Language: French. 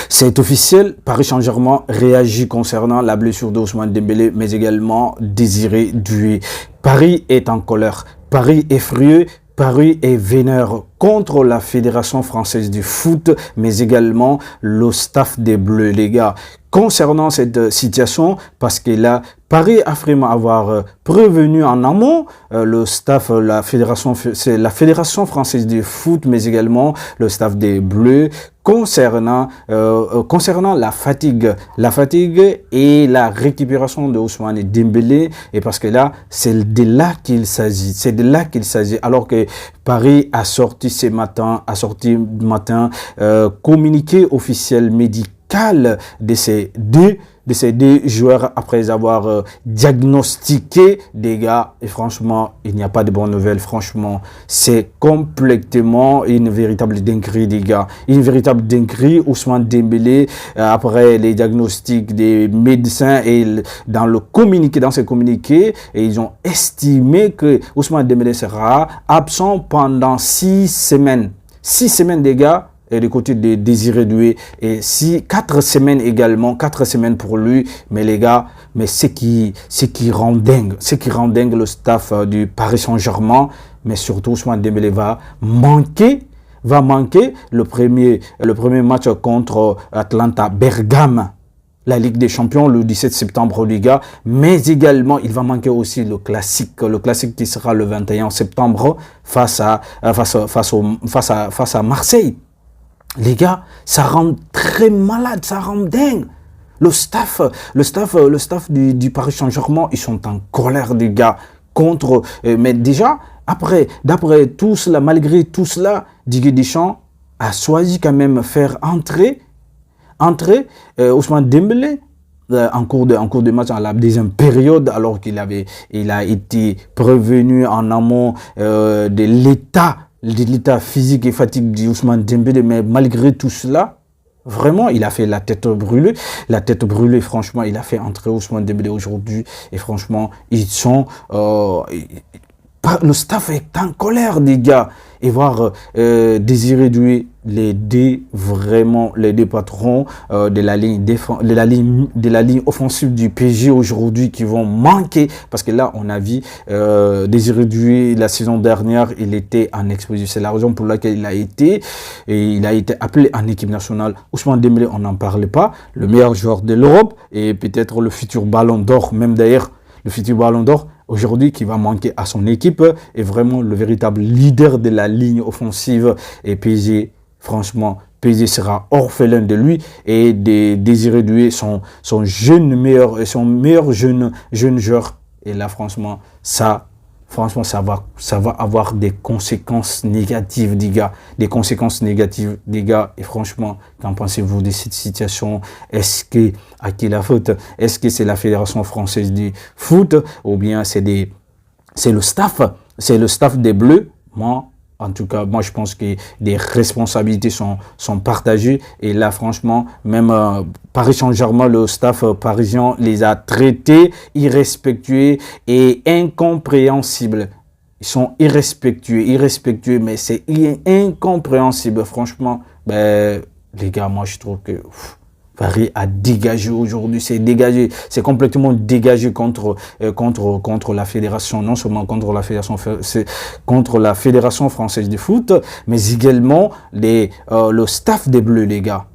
C'est officiel, Paris Saint-Germain réagit concernant la blessure d'Ousmane Dembélé, mais également Désiré Doué. Paris est en colère, Paris est furieux, Paris est vénère contre la Fédération française du foot, mais également le staff des Bleus, les gars. Concernant cette situation, parce que là, Paris affirme avoir prévenu en amont le staff, c'est la Fédération française du foot, mais également le staff des Bleus, concernant la fatigue et la récupération de Ousmane Dembélé, et parce que là, c'est de là qu'il s'agit, alors que Paris a sorti ce matin, communiqué officiel médical de ces deux joueurs après avoir diagnostiqué des gars. Et franchement, il n'y a pas de bonnes nouvelles. Franchement, c'est complètement une véritable dinguerie, des gars. Une véritable dinguerie. Ousmane Dembélé, après les diagnostics des médecins et dans ces communiqués, et ils ont estimé que Ousmane Dembélé sera absent pendant 6 semaines. 6 semaines, des gars. Et du côté de Désiré Doué, et 4 semaines également, 4 semaines pour lui. Mais les gars, mais ce qui rend dingue le staff du Paris Saint-Germain, mais surtout Ousmane Dembélé va manquer le premier match contre Atalanta Bergame, la Ligue des Champions, le 17 septembre, les gars. Mais également, il va manquer aussi le classique qui sera le 21 septembre face à Marseille. Les gars, ça rend très malade, ça rend dingue. Le staff du Paris Saint-Germain, ils sont en colère, les gars, mais déjà, d'après tout cela, malgré tout cela, Didier Deschamps a choisi quand même faire entrer Ousmane Dembélé en cours de match à la deuxième période, alors il a été prévenu en amont de l'état physique et fatigue d'Ousmane Dembélé, mais malgré tout cela, vraiment, il a fait la tête brûlée. Franchement, il a fait entrer Ousmane Dembélé aujourd'hui, et franchement, le staff est en colère, les gars. Et voir Désiré Doué, les deux patrons de la ligne offensive du PSG aujourd'hui qui vont manquer, parce que là on a vu Désiré Doué la saison dernière, il était en exposition, c'est la raison pour laquelle il a été appelé en équipe nationale. Ousmane Dembélé, on n'en parle pas, le meilleur joueur de l'Europe et peut-être le futur Ballon d'Or, même d'ailleurs le futur Ballon d'Or aujourd'hui, qui va manquer à son équipe, est vraiment le véritable leader de la ligne offensive. Et PSG, franchement, PSG sera orphelin de lui et de Désiré Doué, son meilleur jeune joueur. Et là, franchement, ça va avoir des conséquences négatives, les gars. Et franchement, qu'en pensez-vous de cette situation? À qui la faute? Est-ce que c'est la Fédération française du foot, ou bien c'est le staff des Bleus? En tout cas, moi, je pense que des responsabilités sont partagées. Et là, franchement, même Paris Saint-Germain, le staff parisien les a traités irrespectueux et incompréhensibles. Ils sont irrespectueux, mais c'est incompréhensible. Franchement, les gars, moi, je trouve que Paris a dégagé aujourd'hui, c'est complètement dégagé contre la fédération, non seulement contre la fédération française de foot, mais également le staff des Bleus, les gars.